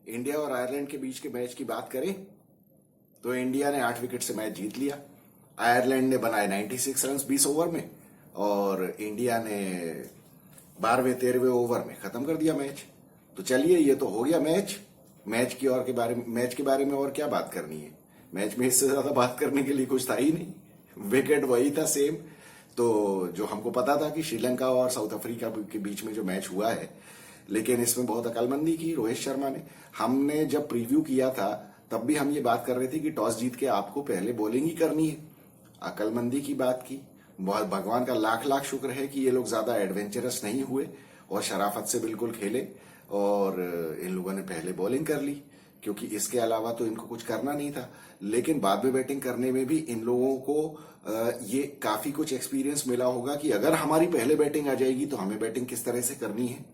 India और Ireland के बीच के मैच की बात करें तो इंडिया ने 8 विकेट से मैच जीत लिया। आयरलैंड ने बनाए 96 रन 20 ओवर में और इंडिया ने 12वें-13वें ओवर में खत्म कर दिया मैच। तो चलिए, ये तो हो गया मैच। मैच के बारे में और क्या बात करनी है। मैच में इससे ज्यादा बात करने के लिए कुछ था ही नहीं। विकेट वही था सेम। तो जो हमको पता था कि श्रीलंका और साउथ अफ्रीका के बीच में जो मैच हुआ है, लेकिन इसमें बहुत अकलमंदी की रोहित शर्मा ने। हमने जब प्रीव्यू किया था तब भी हम ये बात कर रहे थे कि टॉस जीत के आपको पहले बॉलिंग ही करनी है। अकलमंदी की बात की। बहुत भगवान का लाख लाख शुक्र है कि ये लोग ज्यादा एडवेंचरस नहीं हुए और शराफत से बिल्कुल खेले और इन लोगों ने पहले बॉलिंग कर ली, क्योंकि इसके अलावा तो इनको कुछ करना नहीं था। लेकिन बाद में बैटिंग करने में भी इन लोगों को ये काफी कुछ एक्सपीरियंस मिला होगा कि अगर हमारी पहले बैटिंग आ जाएगी तो हमें बैटिंग किस तरह से करनी है।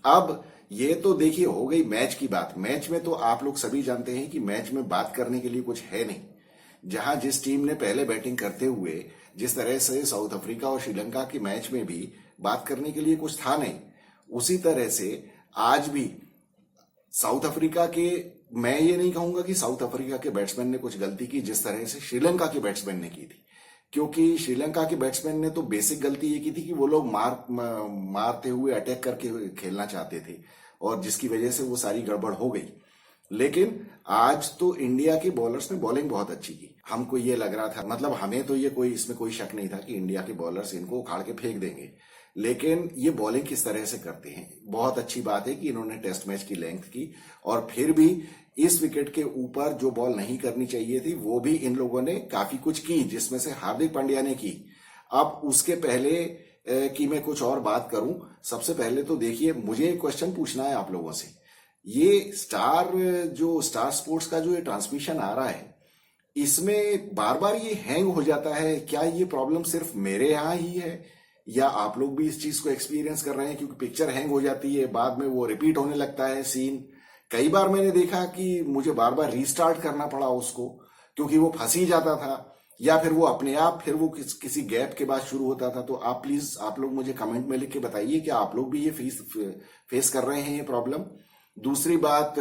अब ये तो देखिए, हो गई मैच की बात। मैच में तो आप लोग सभी जानते हैं कि मैच में बात करने के लिए कुछ है नहीं। जहां जिस टीम ने पहले बैटिंग करते हुए जिस तरह से साउथ अफ्रीका और श्रीलंका के मैच में भी बात करने के लिए कुछ था नहीं, उसी तरह से आज भी साउथ अफ्रीका के, मैं ये नहीं कहूंगा कि साउथ अफ्रीका के बैट्समैन ने कुछ गलती की जिस तरह से श्रीलंका के बैट्समैन ने की थी। क्योंकि श्रीलंका के बैट्समैन ने तो बेसिक गलती ये की थी कि वो लोग मारते हुए अटैक करके खेलना चाहते थे और जिसकी वजह से वो सारी गड़बड़ हो गई। लेकिन आज तो इंडिया के बॉलर्स ने बॉलिंग बहुत अच्छी की। हमको ये लग रहा था, मतलब हमें तो ये इसमें कोई शक नहीं था कि इंडिया के बॉलर्स इनको उखाड़ के फेंक देंगे। लेकिन ये बॉलिंग किस तरह से करते हैं, बहुत अच्छी बात है कि इन्होंने टेस्ट मैच की लेंथ की और फिर भी इस विकेट के ऊपर जो बॉल नहीं करनी चाहिए थी वो भी इन लोगों ने काफी कुछ की, जिसमें से हार्दिक पांड्या ने की। अब उसके पहले कि मैं कुछ और बात करूं, सबसे पहले तो देखिए, मुझे एक क्वेश्चन पूछना है आप लोगों से। ये स्टार स्पोर्ट्स का जो ये ट्रांसमिशन आ रहा है, इसमें बार बार ये हैंग हो जाता है। क्या ये प्रॉब्लम सिर्फ मेरे यहाँ ही है या आप लोग भी इस चीज को एक्सपीरियंस कर रहे हैं? क्योंकि पिक्चर हैंग हो जाती है, बाद में वो रिपीट होने लगता है सीन। कई बार मैंने देखा कि मुझे बार बार रीस्टार्ट करना पड़ा उसको, क्योंकि वो फंस ही जाता था या फिर वो अपने आप फिर वो किसी गैप के बाद शुरू होता था। तो आप प्लीज, आप लोग मुझे कमेंट में लिख के बताइए कि आप लोग भी ये फेस कर रहे हैं ये प्रॉब्लम। दूसरी बात,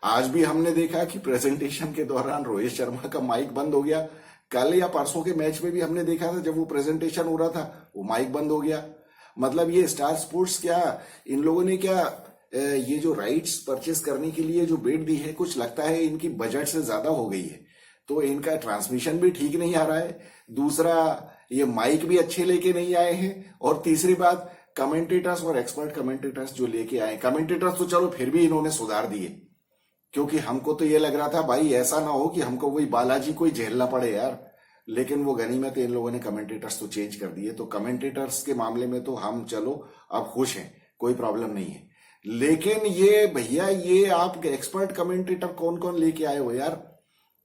आज भी हमने देखा कि प्रेजेंटेशन के दौरान रोहित शर्मा का माइक बंद हो गया। कल या परसों के मैच में भी हमने देखा था, जब वो प्रेजेंटेशन हो रहा था वो माइक बंद हो गया। मतलब ये स्टार स्पोर्ट्स, क्या इन लोगों ने ये जो राइट्स परचेस करने के लिए जो बिड दी है, कुछ लगता है इनकी बजट से ज्यादा हो गई है। तो इनका ट्रांसमिशन भी ठीक नहीं आ रहा है। दूसरा, ये माइक भी अच्छे लेके नहीं आए हैं। और तीसरी बात, कमेंटेटर्स और एक्सपर्ट कमेंटेटर्स जो लेके आए, कमेंटेटर्स तो चलो फिर भी इन्होंने सुधार दिए, क्योंकि हमको तो ये लग रहा था भाई ऐसा ना हो कि हमको वही बालाजी को ही झेलना पड़े यार। लेकिन वो गनीमत इन लोगों ने कमेंटेटर्स तो चेंज कर दिए। तो कमेंटेटर्स के मामले में तो हम चलो अब खुश हैं, कोई प्रॉब्लम नहीं है। लेकिन ये भैया, ये आप एक्सपर्ट कमेंटेटर कौन कौन लेके आए हो यार?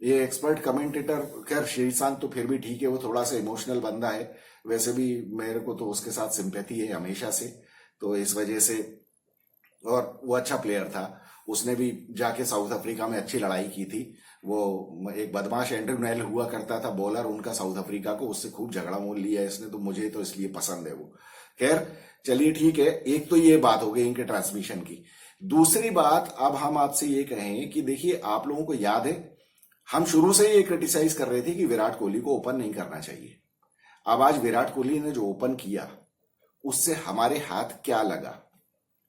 ये एक्सपर्ट कमेंटेटर, खैर श्रीशांत तो फिर भी ठीक है, वो थोड़ा सा इमोशनल बंदा है। वैसे भी मेरे को तो उसके साथ सिंपैथी है हमेशा से, तो इस वजह से, और वो अच्छा प्लेयर था। उसने भी जाके साउथ अफ्रीका में अच्छी लड़ाई की थी। वो एक बदमाश एंड्रू नेल हुआ करता था बॉलर उनका साउथ अफ्रीका को, उससे खूब झगड़ा मोल लिया इसने, तो मुझे तो इसलिए पसंद है वो। खैर चलिए ठीक है, एक तो ये बात हो गई इनके ट्रांसमिशन की। दूसरी बात, अब हम आपसे ये कहें कि देखिए, आप लोगों को याद है हम शुरू से ये क्रिटिसाइज कर रहे थे कि विराट कोहली को ओपन नहीं करना चाहिए। अब आज विराट कोहली ने जो ओपन किया उससे हमारे हाथ क्या लगा?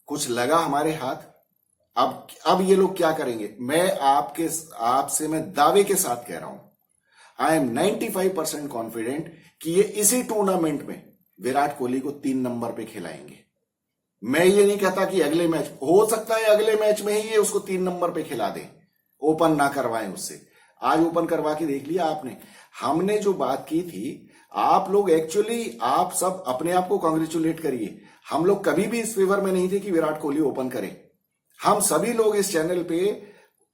कुछ लगा हमारे हाथ। अब ये लोग क्या करेंगे? मैं आपसे मैं दावे के साथ कह रहा हूं, आई एम 95% कॉन्फिडेंट कि ये इसी टूर्नामेंट में विराट कोहली को 3 नंबर पे खिलाएंगे। मैं ये नहीं कहता कि अगले मैच, हो सकता है अगले मैच में ही ये उसको 3 नंबर पे खिला दे, ओपन ना करवाएं उससे। आज ओपन करवा के देख लिया आपने। हमने जो बात की थी, आप लोग एक्चुअली, आप सब अपने आप को कॉन्ग्रेचुलेट करिए। हम लोग कभी भी इस फेवर में नहीं थे कि विराट कोहली ओपन करे। हम सभी लोग इस चैनल पे,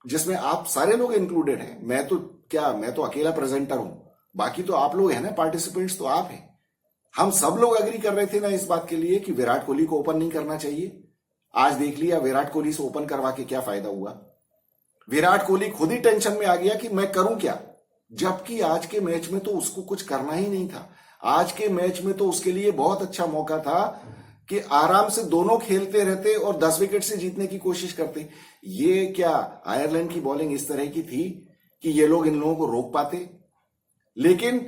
जिसमें आप सारे लोग इंक्लूडेड हैं, मैं तो अकेला प्रेजेंटर हूं, बाकी तो आप लोग हैं ना, पार्टिसिपेंट्स तो आप हैं। हम सब लोग एग्री कर रहे थे ना इस बात के लिए कि विराट कोहली को ओपन नहीं करना चाहिए। आज देख लिया विराट कोहली से ओपन करवा के क्या फायदा हुआ। विराट कोहली खुद ही टेंशन में आ गया कि मैं करूं क्या, जबकि आज के मैच में तो उसको कुछ करना ही नहीं था। आज के मैच में तो उसके लिए बहुत अच्छा मौका था कि आराम से दोनों खेलते रहते और 10 विकेट से जीतने की कोशिश करते। ये क्या आयरलैंड की बॉलिंग इस तरह की थी कि ये लोग इन लोगों को रोक पाते? लेकिन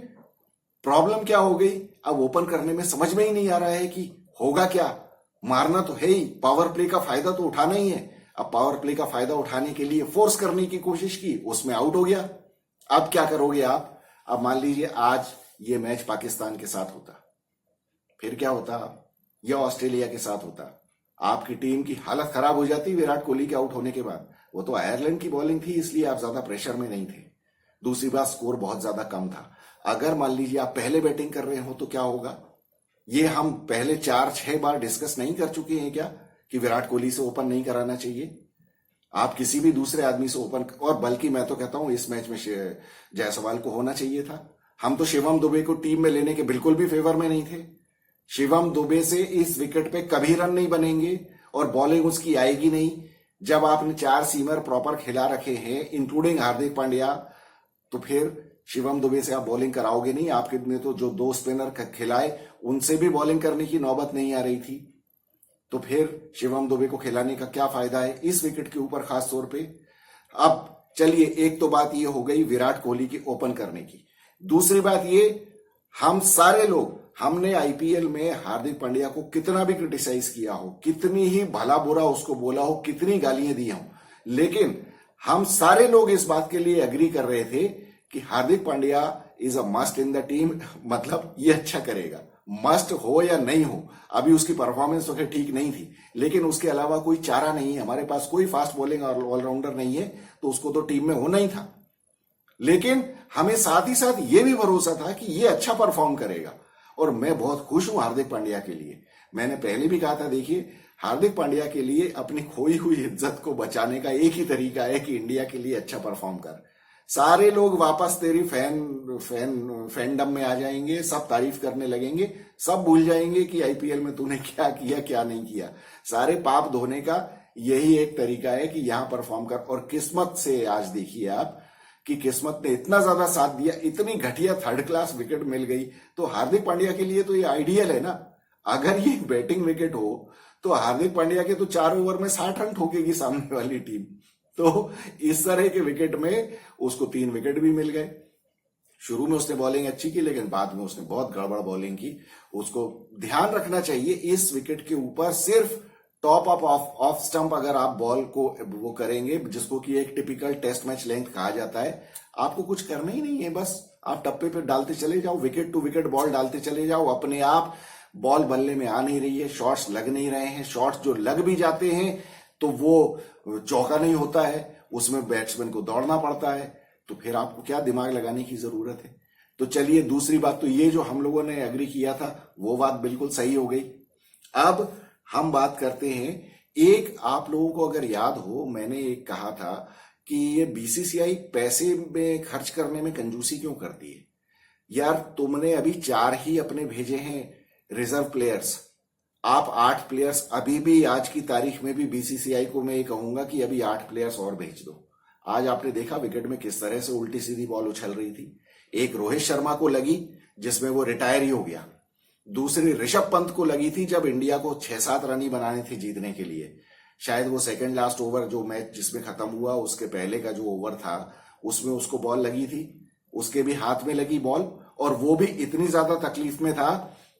प्रॉब्लम क्या हो गई, अब ओपन करने में समझ में ही नहीं आ रहा है कि होगा क्या। मारना तो है ही, पावर प्ले का फायदा तो उठाना ही है। अब पावर प्ले का फायदा उठाने के लिए फोर्स करने की कोशिश की, उसमें आउट हो गया। अब क्या करोगे आप? अब मान लीजिए आज ये मैच पाकिस्तान के साथ होता, फिर क्या होता? या ऑस्ट्रेलिया के साथ होता, आपकी टीम की हालत खराब हो जाती विराट कोहली के आउट होने के बाद। वो तो आयरलैंड की बॉलिंग थी, इसलिए आप ज्यादा प्रेशर में नहीं थे। दूसरी बात, स्कोर बहुत ज्यादा कम था। अगर मान लीजिए आप पहले बैटिंग कर रहे हो तो क्या होगा? ये हम पहले 4-6 बार डिस्कस नहीं कर चुके हैं क्या कि विराट कोहली से ओपन नहीं कराना चाहिए? आप किसी भी दूसरे आदमी से ओपन, और बल्कि मैं तो कहता हूं इस मैच में जायसवाल को होना चाहिए था। हम तो शिवम दुबे को टीम में लेने के बिल्कुल भी फेवर में नहीं थे। शिवम दुबे से इस विकेट पे कभी रन नहीं बनेंगे और बॉलिंग उसकी आएगी नहीं। जब आपने 4 सीमर प्रॉपर खिला रखे हैं इंक्लूडिंग हार्दिक पांड्या, तो फिर शिवम दुबे से आप बॉलिंग कराओगे नहीं। आपके ने तो जो 2 स्पिनर खिलाए उनसे भी बॉलिंग करने की नौबत नहीं आ रही थी, तो फिर शिवम दुबे को खिलाने का क्या फायदा है इस विकेट के ऊपर खास तौर पे। अब चलिए, एक तो बात ये हो गई विराट कोहली की ओपन करने की। दूसरी बात ये, हम सारे लोग, हमने आईपीएल में हार्दिक पांड्या को कितना भी क्रिटिसाइज किया हो, कितनी ही भला बुरा उसको बोला हो, कितनी गालियां दी हो, लेकिन हम सारे लोग इस बात के लिए एग्री कर रहे थे कि Hardik Pandya is a must in the team. मतलब ये अच्छा करेगा, मस्ट हो या नहीं हो। अभी उसकी परफॉर्मेंस तो खैर ठीक नहीं थी, लेकिन उसके अलावा कोई चारा नहीं है। हमारे पास कोई फास्ट बॉलिंग ऑलराउंडर नहीं है, तो उसको तो टीम में होना ही था। लेकिन हमें साथ ही साथ ये भी भरोसा था कि ये अच्छा परफॉर्म करेगा, और मैं बहुत खुश हूं हार्दिक पांड्या के लिए। मैंने पहले भी कहा था, देखिए हार्दिक पांड्या के लिए अपनी खोई हुई इज्जत को बचाने का एक ही तरीका है कि इंडिया के लिए अच्छा परफॉर्म कर। सारे लोग वापस तेरी फैंडम में आ जाएंगे, सब तारीफ करने लगेंगे, सब भूल जाएंगे कि आईपीएल में तूने क्या किया क्या नहीं किया। सारे पाप धोने का यही एक तरीका है कि यहां परफॉर्म कर। और किस्मत से आज देखिए आप कि किस्मत ने इतना ज्यादा साथ दिया, इतनी घटिया 3rd क्लास विकेट मिल गई, तो हार्दिक पांड्या के लिए तो ये आइडियल है ना। अगर ये बैटिंग विकेट हो तो हार्दिक पांड्या के तो 4 ओवर में 60 रन ठोकेगी सामने वाली टीम। तो इस तरह के विकेट में उसको 3 विकेट भी मिल गए। शुरू में उसने बॉलिंग अच्छी की, लेकिन बाद में उसने बहुत गड़बड़ बॉलिंग की। उसको ध्यान रखना चाहिए इस विकेट के ऊपर, सिर्फ टॉप अप ऑफ स्टंप अगर आप बॉल को वो करेंगे, जिसको कि एक टिपिकल टेस्ट मैच लेंथ कहा जाता है, आपको कुछ करना ही नहीं है। बस आप टप्पे पे डालते चले जाओ, विकेट टू विकेट बॉल डालते चले जाओ। अपने आप बॉल बल्ले में आ नहीं रही है, शॉट्स लग नहीं रहे हैं, शॉट्स जो लग भी जाते हैं तो वो चौका नहीं होता है, उसमें बैट्समैन को दौड़ना पड़ता है। तो फिर आपको क्या दिमाग लगाने की जरूरत है? तो चलिए, दूसरी बात तो ये जो हम लोगों ने एग्री किया था वो बात बिल्कुल सही हो गई। अब हम बात करते हैं, एक आप लोगों को अगर याद हो, मैंने एक कहा था कि ये बीसीसीआई पैसे में खर्च करने में कंजूसी क्यों करती है। यार, तुमने अभी 4 ही अपने भेजे हैं रिजर्व प्लेयर्स, आप 8 प्लेयर्स अभी भी आज की तारीख में भी बीसीसीआई को मैं ये कहूंगा कि अभी 8 प्लेयर्स और भेज दो। आज आपने देखा विकेट में किस तरह से उल्टी सीधी बॉल उछल रही थी। एक रोहित शर्मा को लगी जिसमें वो रिटायर ही हो गया, दूसरी ऋषभ पंत को लगी थी जब इंडिया को 6-7 रन ही बनाने थे जीतने के लिए। शायद वो सेकंड लास्ट ओवर जो मैच जिसमें खत्म हुआ उसके पहले का जो ओवर था उसमें उसको बॉल लगी थी, उसके भी हाथ में लगी बॉल, और वो भी इतनी ज्यादा तकलीफ में था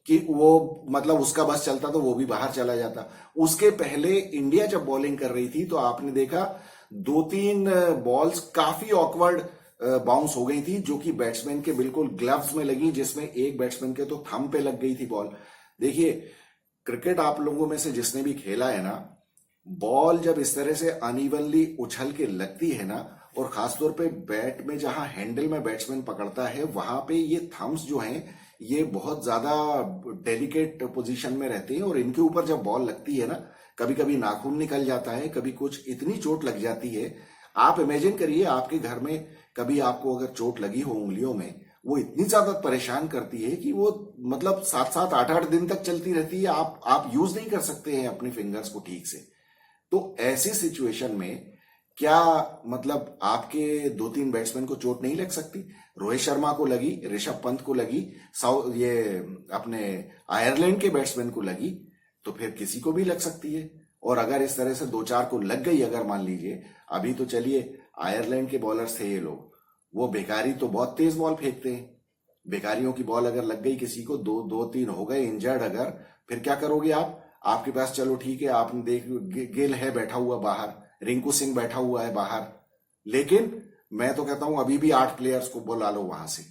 कि वो मतलब उसका बस चलता तो वो भी बाहर चला जाता। उसके पहले इंडिया जब बॉलिंग कर रही थी तो आपने देखा 2-3 बॉल्स काफी ऑकवर्ड बाउंस हो गई थी, जो कि बैट्समैन के बिल्कुल ग्लव्स में लगी, जिसमें एक बैट्समैन के तो थंब पे लग गई थी बॉल। देखिए, क्रिकेट आप लोगों में से जिसने भी खेला है ना, बॉल जब इस तरह से अनइवनली उछल के लगती है ना, और खासतौर पे बैट में जहां हैंडल में बैट्समैन पकड़ता है वहां पे ये थम्स जो हैं ये बहुत ज्यादा डेलिकेट पोजीशन में रहते हैं, और इनके ऊपर जब बॉल लगती है ना, कभी कभी नाखून निकल जाता है, कभी कुछ इतनी चोट लग जाती है। आप इमेजिन करिए, आपके घर में कभी आपको अगर चोट लगी हो उंगलियों में, वो इतनी ज्यादा परेशान करती है कि वो मतलब 7-7 8-8 दिन तक चलती रहती है। आप यूज नहीं कर सकते हैं अपने फिंगर्स को ठीक से। तो ऐसी सिचुएशन में क्या मतलब आपके 2-3 बैट्समैन को चोट नहीं लग सकती? रोहित शर्मा को लगी, ऋषभ पंत को लगी, ये अपने आयरलैंड के बैट्समैन को लगी, तो फिर किसी को भी लग सकती है। और अगर इस तरह से 2-4 को लग गई, अगर मान लीजिए, अभी तो चलिए आयरलैंड के बॉलर्स थे ये लोग, वो बेकारी तो बहुत तेज बॉल फेंकते हैं, बेकारियों की बॉल अगर लग गई किसी को, 2-3 हो गए इंजर्ड, अगर फिर क्या करोगे आप? आपके पास चलो ठीक है, आपने देख गिल है बैठा हुआ बाहर, रिंकू सिंह बैठा हुआ है बाहर, लेकिन मैं तो कहता हूं अभी भी 8 प्लेयर्स को बुला लो वहां से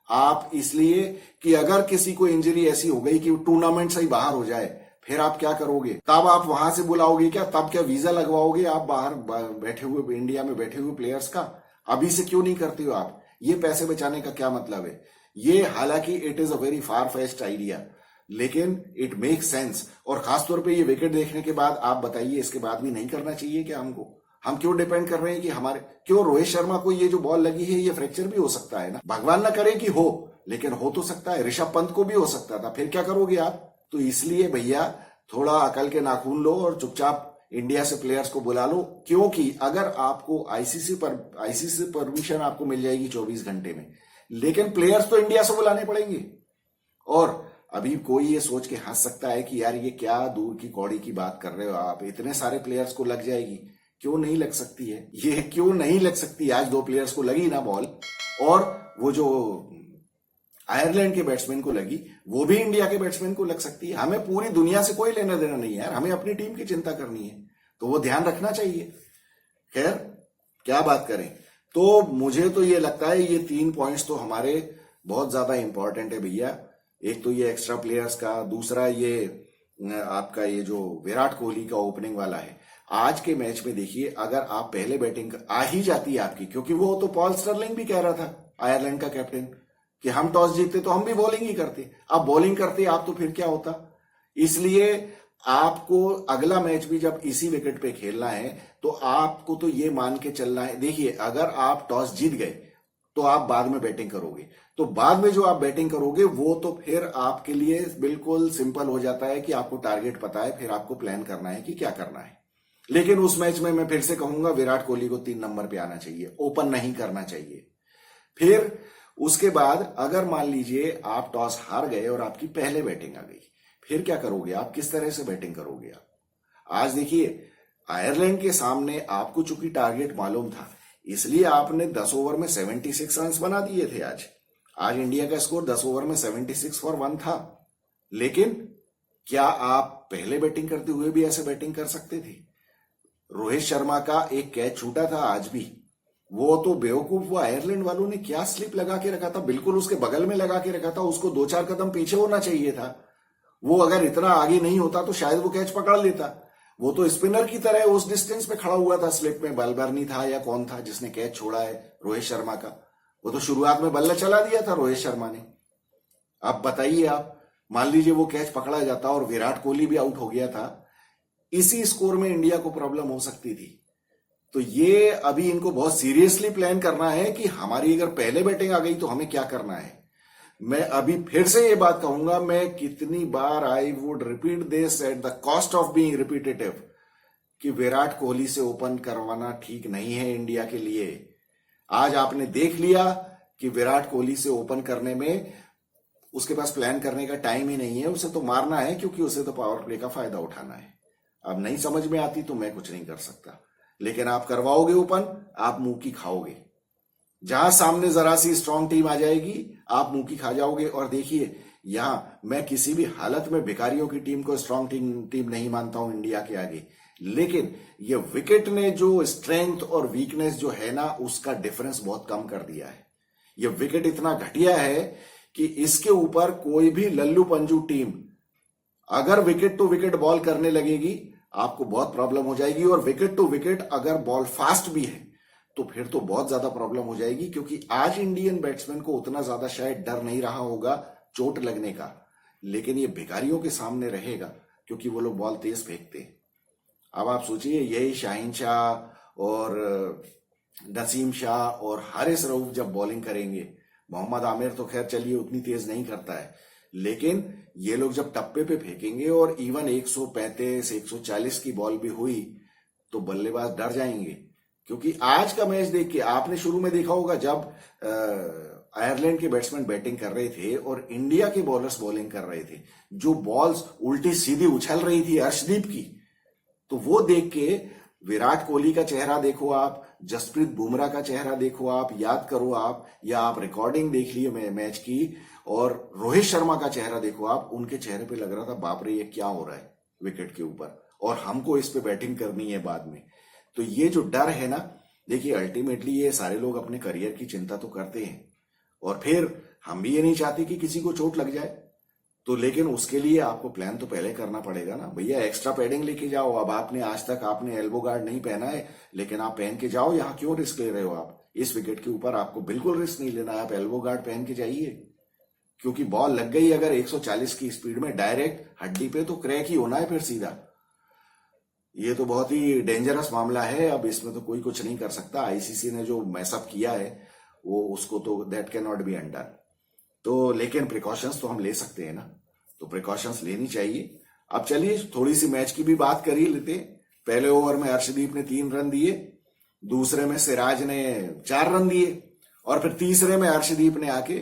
आप, इसलिए कि अगर किसी को इंजरी ऐसी हो गई कि टूर्नामेंट से ही बाहर हो जाए, फिर आप क्या करोगे? तब आप वहां से बुलाओगे क्या? तब क्या वीजा लगवाओगे आप बाहर बैठे हुए, इंडिया में बैठे हुए प्लेयर्स का? अभी से क्यों नहीं करते हो आप? ये पैसे बचाने का क्या मतलब है? ये हालांकि it is a very far fest idea, लेकिन इट मेक सेंस। और खासतौर पे ये विकेट देखने के बाद आप बताइए, इसके बाद भी नहीं करना चाहिए क्या हमको? हम क्यों डिपेंड कर रहे हैं कि हमारे, क्यों रोहित शर्मा को ये जो बॉल लगी है ये फ्रैक्चर भी हो सकता है ना, भगवान ना करे कि हो, लेकिन हो तो सकता है। ऋषभ पंत को भी हो सकता था, फिर क्या करोगे आप? तो इसलिए भैया थोड़ा अकल के नाखून लो और चुपचाप इंडिया से प्लेयर्स को बुला लो, क्योंकि अगर आपको आईसीसी परमिशन आपको मिल जाएगी 24 घंटे में, लेकिन प्लेयर्स तो इंडिया से बुलाने पड़ेंगे। और अभी कोई ये सोच के हंस सकता है कि यार ये क्या दूर की कौड़ी की बात कर रहे हो आप, इतने सारे प्लेयर्स को लग जाएगी। क्यों नहीं लग सकती है? ये क्यों नहीं लग सकती? आज 2 प्लेयर्स को लगी ना बॉल, और वो जो आयरलैंड के बैट्समैन को लगी, वो भी इंडिया के बैट्समैन को लग सकती है। हमें पूरी दुनिया से कोई लेना देना नहीं है यार, हमें अपनी टीम की चिंता करनी है, तो वो ध्यान रखना चाहिए। खैर, क्या बात करें, तो मुझे तो ये लगता है ये 3 पॉइंट्स तो हमारे बहुत ज्यादा इंपॉर्टेंट है भैया। एक तो ये एक्स्ट्रा प्लेयर्स का, दूसरा ये आपका ये जो विराट कोहली का ओपनिंग वाला है। आज के मैच में देखिए, अगर आप पहले बैटिंग आ ही जाती है आपकी, क्योंकि वो तो पॉल स्टर्लिंग भी कह रहा था, आयरलैंड का कैप्टन, कि हम टॉस जीतते तो हम भी बॉलिंग ही करते। अब बॉलिंग करते आप तो फिर क्या होता? इसलिए आपको अगला मैच भी जब इसी विकेट पे खेलना है, तो आपको तो ये मान के चलना है। देखिए, अगर आप टॉस जीत गए तो आप बाद में बैटिंग करोगे, तो बाद में जो आप बैटिंग करोगे वो तो फिर आपके लिए बिल्कुल सिंपल हो जाता है कि आपको टारगेट पता है, फिर आपको प्लान करना है कि क्या करना है। लेकिन उस मैच में मैं फिर से कहूंगा विराट कोहली को 3 नंबर पे आना चाहिए, ओपन नहीं करना चाहिए। फिर उसके बाद अगर मान लीजिए आप टॉस हार गए और आपकी पहले बैटिंग आ गई, फिर क्या करोगे आप? किस तरह से बैटिंग करोगे आप? आज देखिए, आयरलैंड के सामने आपको चूंकि टारगेट मालूम था, इसलिए आपने 10 ओवर में 76 रन बना दिए थे। आज इंडिया का स्कोर 10 ओवर में 76 फॉर 1 था। लेकिन क्या आप पहले बैटिंग करते हुए भी ऐसे बैटिंग कर सकते थे? रोहित शर्मा का एक कैच छूटा था आज भी, वो तो बेवकूफ, वो आयरलैंड वालों ने क्या स्लिप लगा के रखा था, बिल्कुल उसके बगल में लगा के रखा था, उसको 2-4 कदम पीछे होना चाहिए था। वो अगर इतना आगे नहीं होता तो शायद वो कैच पकड़ लेता। वो तो स्पिनर की तरह उस डिस्टेंस पे खड़ा हुआ था स्लिप में, बल्बर्नी था या कौन था जिसने कैच छोड़ा है रोहित शर्मा का, वो तो शुरुआत में बल्ला चला दिया था रोहित शर्मा ने। अब बताइए आप, मान लीजिए वो कैच पकड़ा जाता और विराट कोहली भी आउट हो गया था, इसी स्कोर में इंडिया को प्रॉब्लम हो सकती थी। तो ये अभी इनको बहुत सीरियसली प्लान करना है कि हमारी अगर पहले बैटिंग आ गई तो हमें क्या करना है। मैं अभी फिर से ये बात कहूंगा, मैं कितनी बार I would repeat this at the cost of being repetitive, कि विराट कोहली से ओपन करवाना ठीक नहीं है इंडिया के लिए। आज आपने देख लिया कि विराट कोहली से ओपन करने में उसके पास प्लान करने का टाइम ही नहीं है, उसे तो मारना है, क्योंकि उसे तो पावर प्ले का फायदा उठाना है। अब नहीं समझ में आती तो मैं कुछ नहीं कर सकता, लेकिन आप करवाओगे ओपन, आप मुंह की खाओगे। जहां सामने जरा सी स्ट्रांग टीम आ जाएगी, आप मुंह की खा जाओगे। और देखिए, यहां मैं किसी भी हालत में भिखारियों की टीम को स्ट्रांग टीम नहीं मानता हूं इंडिया के आगे, लेकिन ये विकेट ने जो स्ट्रेंथ और वीकनेस जो है ना, उसका डिफरेंस बहुत कम कर दिया है। ये विकेट इतना घटिया है कि इसके ऊपर कोई भी लल्लू पंजू टीम अगर विकेट टू विकेट बॉल करने लगेगी, आपको बहुत प्रॉब्लम हो जाएगी। और विकेट टू विकेट अगर बॉल फास्ट भी है तो फिर तो बहुत ज्यादा प्रॉब्लम हो जाएगी, क्योंकि आज इंडियन बैट्समैन को उतना ज्यादा शायद डर नहीं रहा होगा चोट लगने का, लेकिन ये भिखारियों के सामने रहेगा, क्योंकि वो लोग बॉल तेज फेंकते हैं। अब आप सोचिए, यही शाहीन शाह और नसीम शाह और हारिस रऊफ जब बॉलिंग करेंगे, मोहम्मद आमिर तो खैर चलिए उतनी तेज नहीं करता है, लेकिन ये लोग जब टप्पे पे फेंकेंगे और इवन 135 140 की बॉल भी हुई तो बल्लेबाज डर जाएंगे। क्योंकि आज का मैच देख के आपने शुरू में देखा होगा, जब आयरलैंड के बैट्समैन बैटिंग कर रहे थे और इंडिया के बॉलर्स बॉलिंग कर रहे थे, जो बॉल्स उल्टी सीधी उछल रही थी अर्शदीप की, तो वो देख के विराट कोहली का चेहरा देखो आप, जसप्रीत बुमराह का चेहरा देखो आप, याद करो आप, या आप रिकॉर्डिंग देख लिए मैच की, और रोहित शर्मा का चेहरा देखो आप, उनके चेहरे पे लग रहा था बाप रे ये क्या हो रहा है विकेट के ऊपर, और हमको इस पे बैटिंग करनी है बाद में। तो ये जो डर है ना, देखिए अल्टीमेटली ये सारे लोग अपने करियर की चिंता तो करते हैं, और फिर हम भी ये नहीं चाहते कि किसी को चोट लग जाए, तो लेकिन उसके लिए आपको प्लान तो पहले करना पड़ेगा ना भैया। एक्स्ट्रा पैडिंग लेके जाओ। अब आपने आज तक आपने एल्बो गार्ड नहीं पहना है, लेकिन आप पहन के जाओ। यहाँ क्यों रिस्क ले रहे हो आप? इस विकेट के ऊपर आपको बिल्कुल रिस्क नहीं लेना है, आप एल्बो गार्ड पहन के जाइए, क्योंकि बॉल लग गई अगर 140 की स्पीड में डायरेक्ट हड्डी पे, तो क्रैक ही होना है फिर सीधा। ये तो बहुत ही डेंजरस मामला है। अब इसमें तो कोई कुछ नहीं कर सकता। आईसीसी ने जो मैसअप किया है वो उसको तो that can not be undone. तो लेकिन प्रिकॉशंस तो हम ले सकते हैं ना, तो प्रिकॉशंस लेनी चाहिए। अब चलिए थोड़ी सी मैच की भी बात कर ही लेते हैं। पहले ओवर में अर्शदीप ने 3 रन दिए, दूसरे में सिराज ने 4 रन दिए, और फिर तीसरे में अर्शदीप ने आके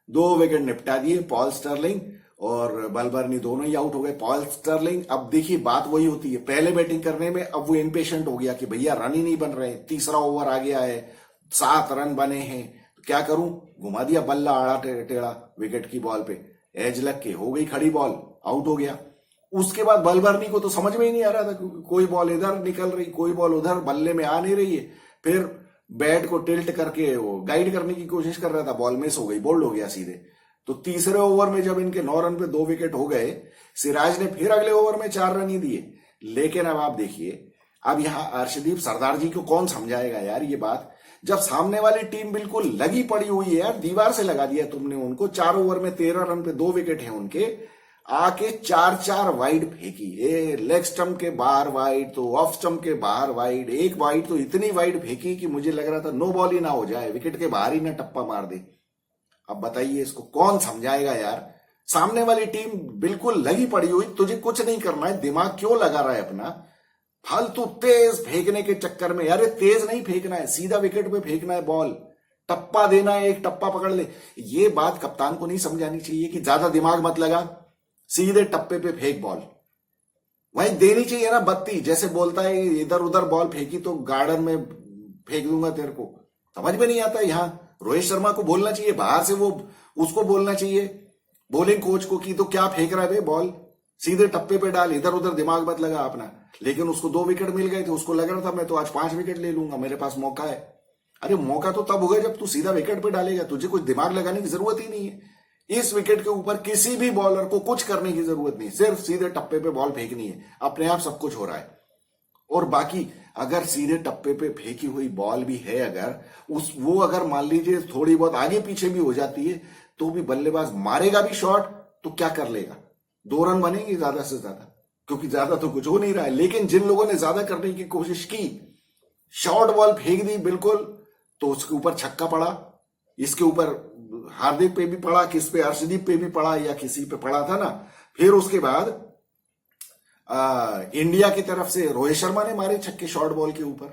2 विकेट निपटा दिए। पॉल स्टर्लिंग और बलबर्नी दोनों ही आउट हो गए। पॉल स्टर्लिंग, अब देखिए बात वही होती है, पहले बैटिंग करने में अब वो इम्पेशेंट हो गया कि भैया रन ही नहीं बन रहे, तीसरा ओवर आ गया है, 7 रन बने हैं, तो क्या करूं, घुमा दिया बल्ला आड़ा टेढ़ा विकेट की बॉल पे, एज लग के हो गई खड़ी बॉल, आउट हो गया। उसके बाद बलबर्नी को तो समझ में ही नहीं आ रहा था, कोई बॉल इधर निकल रही, कोई बॉल उधर, बल्ले में आ नहीं रही है। फिर बैट को टिल्ट करके वो गाइड करने की कोशिश कर रहा था, बॉल मिस हो गई, बोल्ड हो गया सीधे। तो तीसरे ओवर में जब इनके 9 रन पे 2 विकेट हो गए, सिराज ने फिर अगले ओवर में 4 रन ही दिए। लेकिन अब आप देखिए, अब यहां अर्शदीप सरदार जी को कौन समझाएगा यार ये बात, जब सामने वाली टीम बिल्कुल लगी पड़ी हुई है यार, दीवार से लगा दिया तुमने उनको। 4 ओवर में 13 रन पे 2 विकेट हैं उनके, आके 4-4 वाइड फेंकी, लेग स्टंप के बाहर वाइड, तो ऑफ स्टंप के बाहर वाइड, एक वाइड तो इतनी वाइड फेंकी कि मुझे लग रहा था नो बॉल ही ना हो जाए, विकेट के बाहर ही ना टप्पा मार दे। अब बताइए इसको कौन समझाएगा यार? सामने वाली टीम बिल्कुल लगी पड़ी हुई, तुझे कुछ नहीं करना है, दिमाग क्यों लगा रहा है अपना फालतू तेज फेंकने के चक्कर में? यार तेज नहीं फेंकना है, सीधा विकेट पे फेंकना है बॉल, टप्पा देना है, एक टप्पा पकड़ ले। ये बात कप्तान को नहीं समझानी चाहिए कि ज्यादा दिमाग मत लगा, सीधे टप्पे पे फेंक बॉल। वही देनी चाहिए ना बत्ती, जैसे बोलता है इधर उधर बॉल फेंकी तो गार्डन में फेंक दूंगा तेरे को। समझ में नहीं आता। यहां रोहित शर्मा को बोलना चाहिए, बाहर से वो उसको बोलना चाहिए बॉलिंग कोच को कि तो क्या फेंक रहा है बॉल, सीधे टप्पे पे डाल, इधर उधर दिमाग मत लगा अपना। लेकिन उसको 2 विकेट मिल गए थे, उसको लग रहा था मैं तो आज 5 विकेट ले लूंगा, मेरे पास मौका है। अरे मौका तो तब होगा जब तू सीधा विकेट पे डालेगा, तुझे कुछ दिमाग लगाने की जरूरत ही नहीं है। इस विकेट के ऊपर किसी भी बॉलर को कुछ करने की जरूरत नहीं, सिर्फ सीधे टप्पे पे बॉल फेंकनी है, अपने आप सब कुछ हो रहा है। और बाकी अगर सीधे टप्पे पे फेंकी हुई बॉल भी है, अगर वो अगर मान लीजिए थोड़ी बहुत आगे पीछे भी हो जाती है, तो भी बल्लेबाज मारेगा भी शॉट तो क्या कर लेगा, 2 रन बनेंगे ज्यादा से ज्यादा, क्योंकि ज्यादा तो कुछ हो नहीं रहा है। लेकिन जिन लोगों ने ज्यादा करने की कोशिश की, शॉर्ट बॉल फेंक दी बिल्कुल, तो उसके ऊपर छक्का पड़ा, इसके ऊपर हार्दिक पे भी पड़ा, किस पे, अर्शदीप पे भी पड़ा या किसी पे पड़ा था ना। फिर उसके बाद इंडिया की तरफ से रोहित शर्मा ने मारे छक्के शॉर्ट बॉल के ऊपर,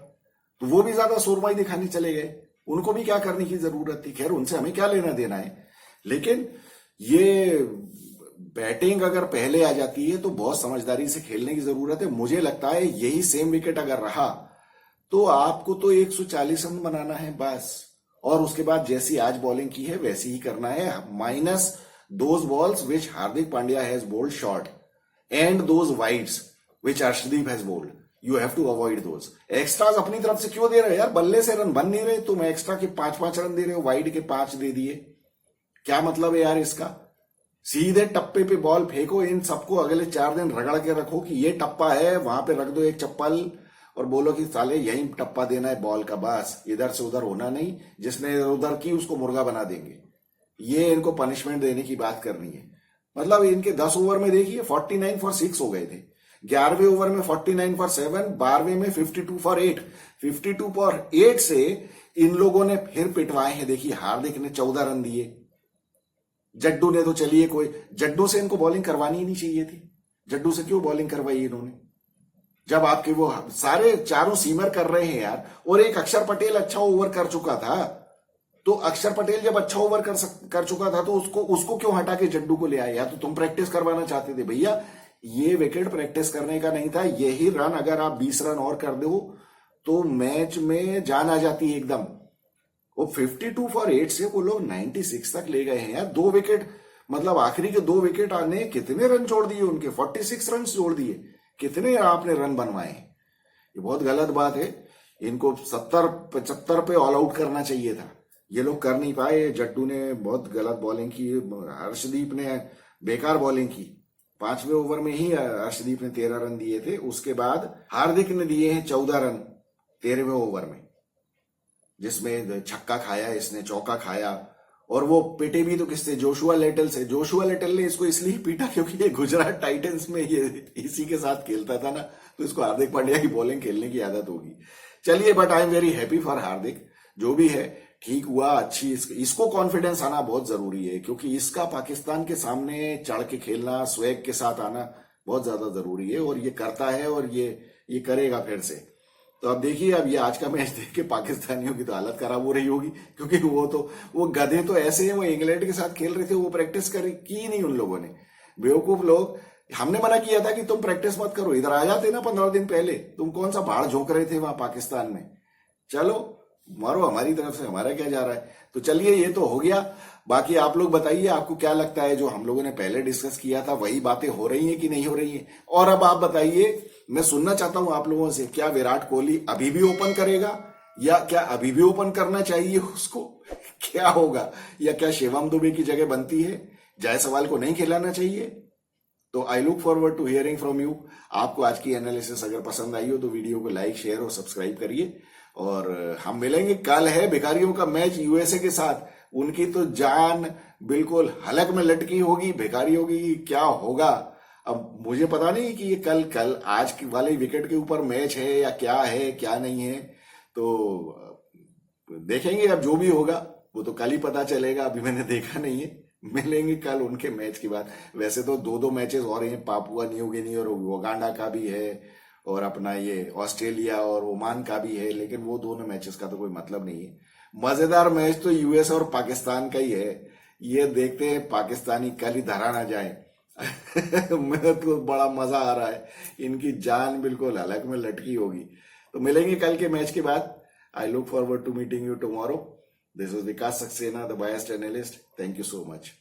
तो वो भी ज्यादा सुरमाई दिखाने चले गए, उनको भी क्या करने की जरूरत थी। खैर उनसे हमें क्या लेना देना है, लेकिन ये बैटिंग अगर पहले आ जाती है तो बहुत समझदारी से खेलने की जरूरत है। मुझे लगता है यही सेम विकेट अगर रहा तो आपको तो 140 रन बनाना है बस, और उसके बाद जैसी आज बॉलिंग की है वैसी ही करना है, minus those balls which Hardik Pandya has bowled short and those wides which Arshdeep has bowled, you have to avoid those. Extras अपनी तरफ से क्यों दे रहे हो यार? बल्ले से रन बन नहीं रहे, तुम एक्स्ट्रा के 5-5 रन दे रहे हो, वाइड के 5 दे दिए, क्या मतलब है यार इसका? सीधे टप्पे पे बॉल फेंको, इन सबको अगले 4 दिन रगड़ के रखो कि ये टप्पा है, वहां पे रख दो एक चप्पल और बोलो कि साले यही टप्पा देना है बॉल का, बस इधर से उधर होना नहीं, जिसने इधर उधर की उसको मुर्गा बना देंगे। ये इनको पनिशमेंट देने की बात करनी है। मतलब इनके 10 ओवर में देखिए 49 फॉर 6 हो गए थे, 11वें ओवर में 49 फॉर 7, 12वें में 52 फॉर 8, 52 फॉर 8 से इन लोगों ने फिर पिटवाए हैं। देखिए हार्दिक ने 14 रन दिए, जड्डू ने तो चलिए कोई, जड्डू से इनको बॉलिंग करवानी ही नहीं चाहिए थी, जड्डू से क्यों बॉलिंग करवाई इन्होंने, जब आपके वो सारे चारों सीमर कर रहे हैं यार। और एक अक्षर पटेल अच्छा ओवर कर चुका था, तो अक्षर पटेल जब अच्छा ओवर कर चुका था तो उसको क्यों हटा के जड्डू को ले आए? या तो तुम प्रैक्टिस करवाना चाहते थे भैया, ये विकेट प्रैक्टिस करने का नहीं था। यही रन अगर आप 20 रन और कर दो तो मैच में जान आ जाती है एकदम। वो 52 फॉर 8 से वो लोग 96 तक ले गए हैं यार। 2 विकेट, मतलब आखिरी के 2 विकेट आने कितने रन जोड़ दिए उनके, 46 रन जोड़ दिए। कितने आपने रन बनवाए, ये बहुत गलत बात है। इनको 70-75 पे ऑल आउट करना चाहिए था, ये लोग कर नहीं पाए। जट्टू ने बहुत गलत बॉलिंग की, हर्षदीप ने बेकार बॉलिंग की। 5वें ओवर में ही हर्षदीप ने 13 रन दिए थे। उसके बाद हार्दिक ने दिए हैं 14 रन 13वें ओवर में, जिसमें छक्का खाया, इसने चौका खाया। और वो पिटे भी तो किससे, जोशुआ लेटल से। जोशुआ लेटल ने इसको इसलिए पीटा क्योंकि ये गुजरात टाइटंस में ये इसी के साथ खेलता था ना, तो इसको हार्दिक पांड्या की बॉलिंग खेलने की आदत होगी। चलिए, but I am very happy for Hardik. जो भी है ठीक हुआ, अच्छी। इसको कॉन्फिडेंस आना बहुत जरूरी है, क्योंकि इसका पाकिस्तान के सामने चढ़ के खेलना, स्वैग के साथ आना बहुत ज्यादा जरूरी है। और ये करता है और ये करेगा फिर से। तो अब देखिए, अब ये आज का मैच देख के पाकिस्तानियों की तो हालत खराब हो रही होगी, क्योंकि वो गधे तो ऐसे हैं। वो इंग्लैंड के साथ खेल रहे थे, वो प्रैक्टिस की नहीं उन लोगों ने। बेवकूफ लोग। हमने मना किया था कि तुम प्रैक्टिस मत करो, इधर आ जाते ना 15 दिन पहले। तुम कौन सा भाड़ झोंक रहे थे वहां पाकिस्तान में। चलो मारो, हमारी तरफ से हमारा क्या जा रहा है। तो चलिए, ये तो हो गया। बाकी आप लोग बताइए, आपको क्या लगता है जो हम लोगों ने पहले डिस्कस किया था वही बातें हो रही हैं कि नहीं हो रही हैं। और अब आप बताइए, मैं सुनना चाहता हूं आप लोगों से, क्या विराट कोहली अभी भी ओपन करेगा, या क्या अभी भी ओपन करना चाहिए उसको, क्या होगा। या क्या शिवम दुबे की जगह बनती है, जायसवाल को नहीं खिलाना चाहिए। तो I look forward to hearing from you. आपको आज की एनालिसिस अगर पसंद आई हो तो वीडियो को लाइक, शेयर और सब्सक्राइब करिए। और हम मिलेंगे, कल है भिखारियों का मैच यूएसए के साथ। उनकी तो जान बिल्कुल हलक में लटकी होगी भिखारियों की। क्या होगा अब मुझे पता नहीं कि ये कल आज के वाले विकेट के ऊपर मैच है या क्या है क्या नहीं है। तो देखेंगे, अब जो भी होगा वो तो कल ही पता चलेगा। अभी मैंने देखा नहीं है। मिलेंगे कल उनके मैच के बाद। वैसे तो 2 मैचेस और हैं, पापुआ न्यू गिनी और उगांडा का भी है, और अपना ये ऑस्ट्रेलिया और ओमान का भी है। लेकिन वो दोनों मैचेस का तो कोई मतलब नहीं है। मजेदार मैच तो यूएस और पाकिस्तान का ही है। ये देखते हैं पाकिस्तानी कल ही धरा ना जाए। मैं तो बड़ा मजा आ रहा है, इनकी जान बिल्कुल हलक में लटकी होगी। तो मिलेंगे कल के मैच के बाद। I look forward to meeting you tomorrow. This is Vikas Saxena, the biased analyst. Thank you so much.